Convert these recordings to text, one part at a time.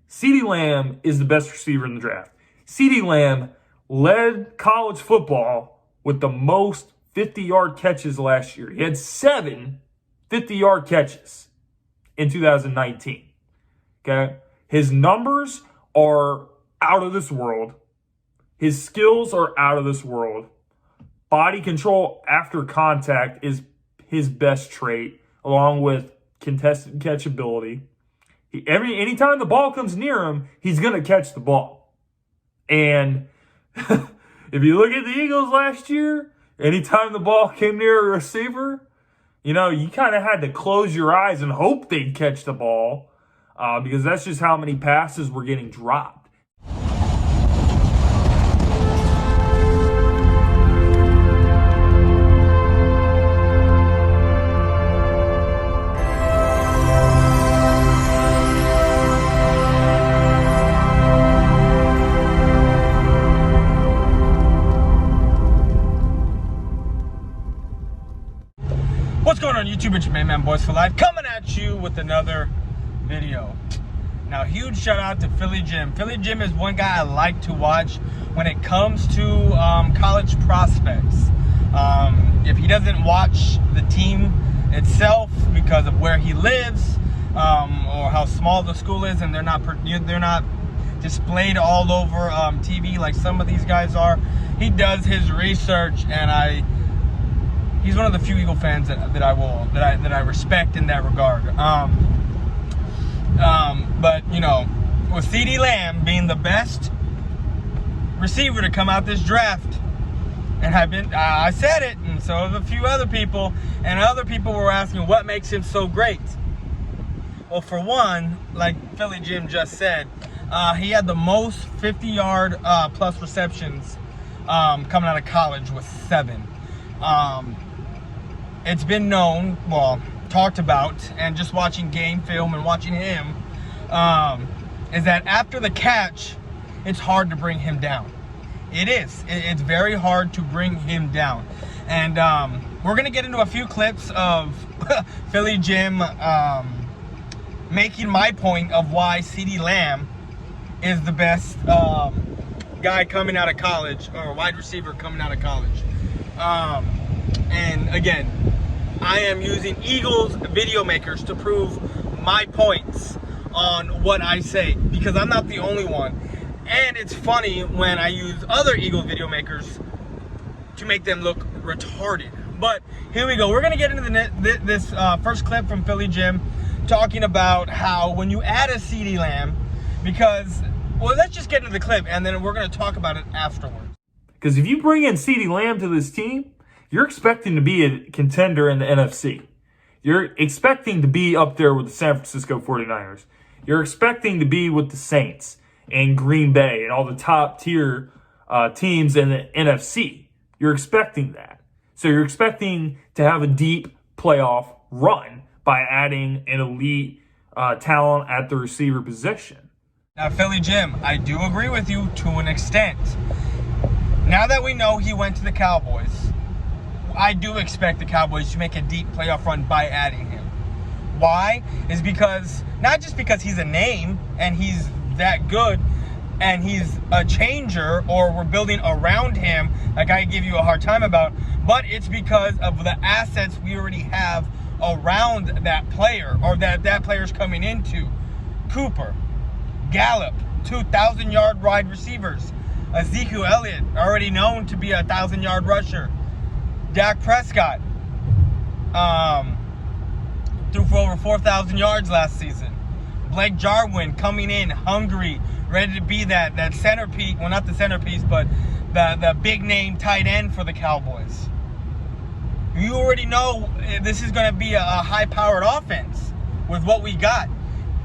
CeeDee Lamb is the best receiver in the draft. CeeDee Lamb led college football with the most 50-yard catches last year. He had 7 50-yard catches in 2019. Okay? His numbers are out of this world. His skills are out of this world. Body control after contact is his best trait, along with contested catchability. Anytime the ball comes near him, he's going to catch the ball. And if you look at the Eagles last year, anytime the ball came near a receiver, you kind of had to close your eyes and hope they'd catch the ball because that's just how many passes were getting dropped. What's going on YouTube? It's your main man, Boys for Life, coming at you with another video. Now, huge shout out to Philly Jim. Philly Jim is one guy I like to watch when it comes to college prospects. If he doesn't watch the team itself because of where he lives or how small the school is, and they're not displayed all over TV like some of these guys are, he does his research, and he's one of the few Eagle fans that I respect in that regard. But with CeeDee Lamb being the best receiver to come out this draft, and I said it, and so have a few other people, and other people were asking what makes him so great. Well, for one, like Philly Jim just said, he had the most 50-yard plus receptions coming out of college with 7. It's been known, talked about, and just watching game film and watching him, is that after the catch, it's hard to bring him down. It is. It's very hard to bring him down. And we're going to get into a few clips of Philly Jim making my point of why CeeDee Lamb is the best guy coming out of college, or wide receiver coming out of college. And again, I am using Eagles video makers to prove my points on what I say, because I'm not the only one. And it's funny when I use other Eagles video makers to make them look retarded. But here we go. We're going to get into this first clip from Philly Jim talking about how when you add a CeeDee Lamb, let's just get into the clip, and then we're going to talk about it afterwards. Because if you bring in CeeDee Lamb to this team, you're expecting to be a contender in the NFC. You're expecting to be up there with the San Francisco 49ers. You're expecting to be with the Saints and Green Bay and all the top tier teams in the NFC. You're expecting that. So you're expecting to have a deep playoff run by adding an elite talent at the receiver position. Now, Philly Jim, I do agree with you to an extent. Now that we know he went to the Cowboys, I do expect the Cowboys to make a deep playoff run by adding him. Why? Is because, not just because he's a name and he's that good and he's a changer, or we're building around him like I give you a hard time about, but it's because of the assets we already have around that player, or that player's coming into. Cooper, Gallup, 2,000-yard wide receivers. Ezekiel Elliott, already known to be a 1,000-yard rusher. Dak Prescott threw for over 4,000 yards last season. Blake Jarwin coming in hungry, ready to be that centerpiece. Well, not the centerpiece, but the big name tight end for the Cowboys. You already know this is going to be a high-powered offense with what we got.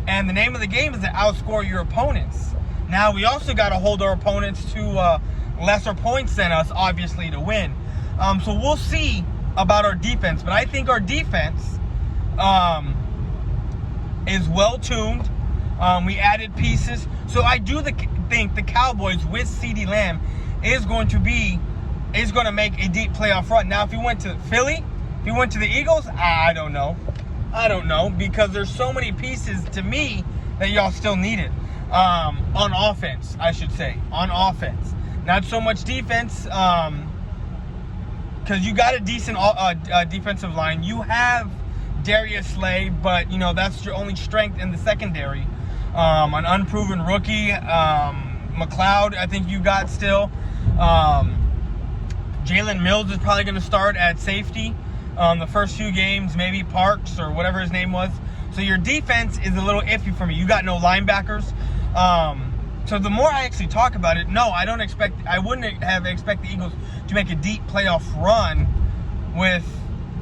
And the name of the game is to outscore your opponents. Now, we also got to hold our opponents to lesser points than us, obviously, to win. So we'll see about our defense. But I think our defense is well-tuned. We added pieces. So I do think the Cowboys with CeeDee Lamb is going to make a deep playoff run. Now, if he went to Philly, if he went to the Eagles, I don't know. Because there's so many pieces to me that y'all still needed. on offense, I should say. On offense. Not so much defense, because you got a decent defensive line. You have Darius Slay, but, you know, that's your only strength in the secondary. An unproven rookie. McLeod, I think you got still. Jalen Mills is probably going to start at safety the first few games, maybe Parks or whatever his name was. So your defense is a little iffy for me. You got no linebackers. So the more I actually talk about it, no, I wouldn't have expected the Eagles to make a deep playoff run with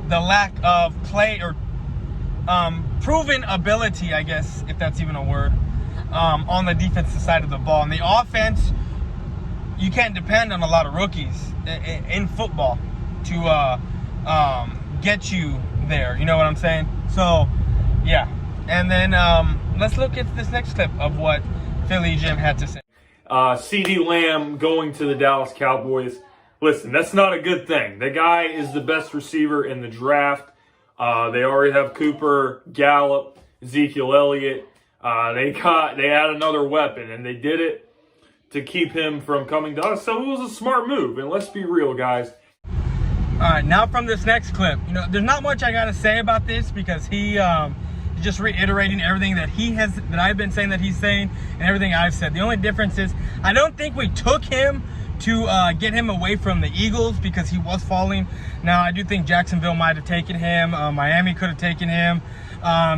the lack of play or proven ability, I guess, if that's even a word, on the defensive side of the ball. And the offense, you can't depend on a lot of rookies in football to get you there. You know what I'm saying? So, yeah. And then let's look at this next clip of what Philly Jim had to say. CeeDee Lamb going to the Dallas Cowboys. Listen, that's not a good thing. The guy is the best receiver in the draft. They already have Cooper, Gallup, Ezekiel Elliott. They had another weapon, and they did it to keep him from coming to us. So it was a smart move. And let's be real, guys. All right, now from this next clip, you know, there's not much I got to say about this because he's just reiterating everything that I've been saying that he's saying and everything I've said. The only difference is I don't think we took him to get him away from the Eagles because he was falling. Now, I do think Jacksonville might have taken him. Miami could have taken him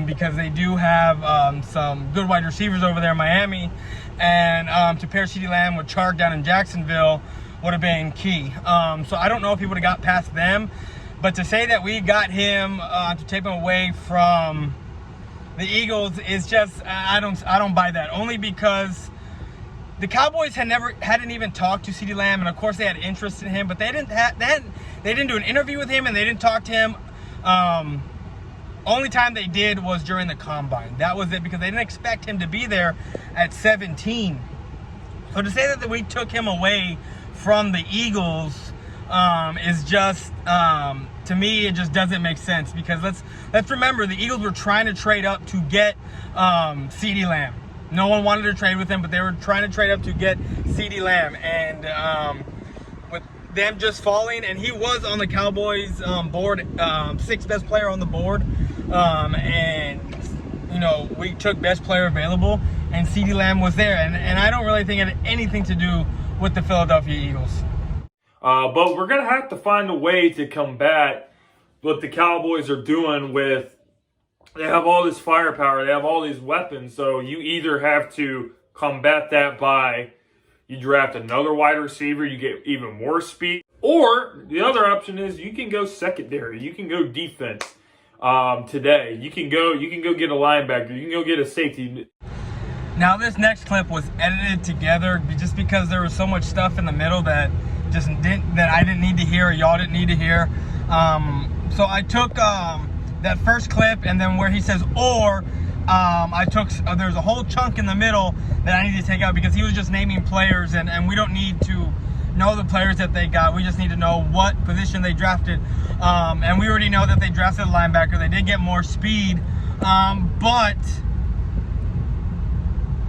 because they do have some good wide receivers over there in Miami. And to pair CeeDee Lamb with Chark down in Jacksonville would have been key. So I don't know if he would have got past them. But to say that we got him to take him away from the Eagles is just, I don't buy that. Only because the Cowboys hadn't even talked to CeeDee Lamb, and of course they had interest in him, but they didn't do an interview with him and they didn't talk to him. Only time they did was during the combine. That was it, because they didn't expect him to be there at 17. So to say that we took him away from the Eagles is just, to me, it just doesn't make sense. Because let's remember, the Eagles were trying to trade up to get CeeDee Lamb. No one wanted to trade with him, but they were trying to trade up to get CeeDee Lamb. And with them just falling, and he was on the Cowboys board, sixth best player on the board. And, you know, we took best player available, and CeeDee Lamb was there. And I don't really think it had anything to do with the Philadelphia Eagles. But we're going to have to find a way to combat what the Cowboys are doing with, they have all this firepower, they have all these weapons, so you either have to combat that by you draft another wide receiver, you get even more speed, or the other option is you can go secondary, you can go defense today. You can go get a linebacker, you can go get a safety. Now this next clip was edited together just because there was so much stuff in the middle that I didn't need to hear, or y'all didn't need to hear. So I took that first clip, and then where he says or, I took there's a whole chunk in the middle that I need to take out because he was just naming players, and we don't need to know the players that they got. We just need to know what position they drafted. And we already know that they drafted a linebacker. They did get more speed, but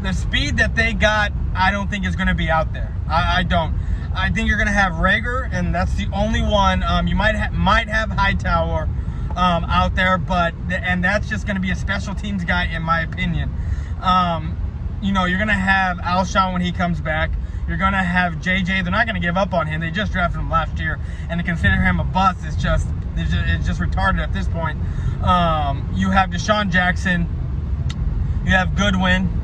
the speed that they got, I don't think is going to be out there. I don't. I think you're going to have Rager, and that's the only one. You might have Hightower out there, and that's just going to be a special teams guy, in my opinion. You know, you're going to have Alshon when he comes back. You're going to have JJ. They're not going to give up on him. They just drafted him last year, and to consider him a bust is just retarded at this point. You have Deshaun Jackson. You have Goodwin.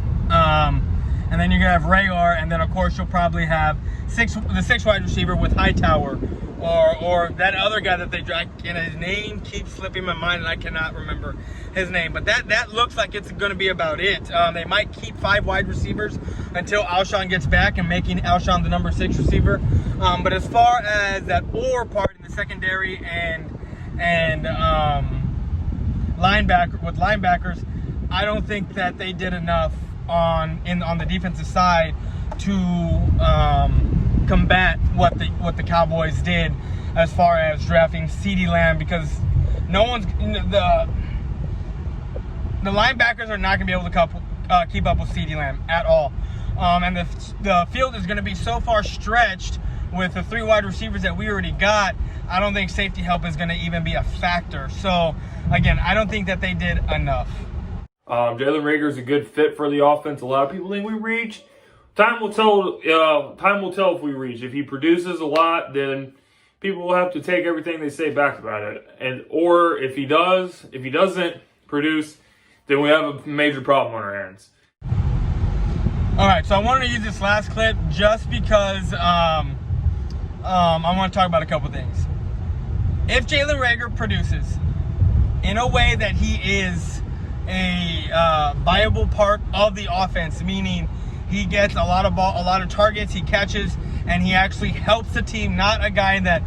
And then you're going to have Rager, and then of course you'll probably have the sixth wide receiver with Hightower, or that other guy that they dragged, and his name keeps slipping my mind and I cannot remember his name, but that looks like it's going to be about it. They might keep 5 wide receivers until Alshon gets back and making Alshon the number 6 receiver. But as far as that or part in the secondary and linebackers, I don't think that they did enough on the defensive side to combat what the Cowboys did as far as drafting CeeDee Lamb, because no one's the linebackers are not going to be able to keep up with CeeDee Lamb at all. And the field is going to be so far stretched with the 3 wide receivers that we already got. I don't think safety help is going to even be a factor. So, again, I don't think that they did enough. Jalen Reagor is a good fit for the offense. A lot of people think we reached. Time will tell. Time will tell if we reach. If he produces a lot, then people will have to take everything they say back about it. Or if he doesn't produce, then we have a major problem on our hands. All right, so I wanted to use this last clip just because I want to talk about a couple things. If Jalen Reagor produces in a way that he is a viable part of the offense, meaning he gets a lot of targets, he catches, and he actually helps the team, not a guy that,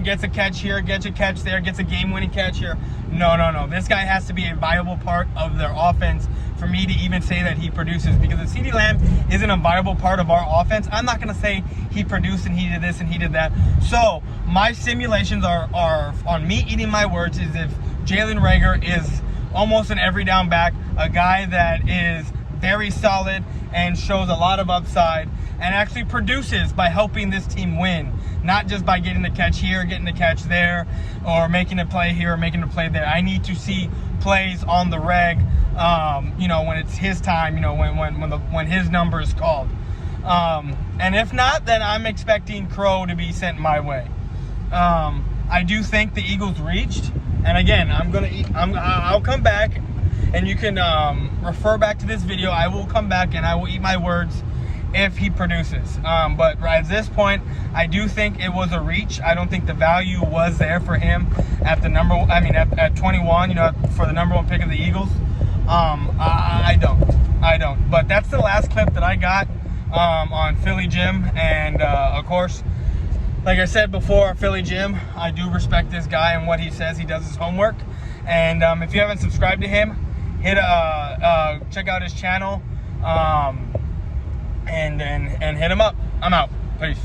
gets a catch here, gets a catch there, gets a game-winning catch here. No. This guy has to be a viable part of their offense for me to even say that he produces. Because if CeeDee Lamb isn't a viable part of our offense, I'm not going to say he produced and he did this and he did that. So my simulations are on me eating my words is if Jalen Reagor is almost an every down back, a guy that is very solid and shows a lot of upside and actually produces by helping this team win, not just by getting the catch here, getting the catch there, or making a play here or making a play there. I need to see plays on the reg, when it's his time, when his number is called. And if not, then I'm expecting Crow to be sent my way. I do think the Eagles reached, and again, I'll come back, and you can refer back to this video. I will come back and I will eat my words if he produces. But at this point, I do think it was a reach. I don't think the value was there for him at the at 21, for the number 1 pick of the Eagles. I don't. But that's the last clip that I got on Philly Jim. And of course, like I said before, Philly Jim, I do respect this guy and what he says. He does his homework. And if you haven't subscribed to him, check out his channel. And hit him up. I'm out. Peace.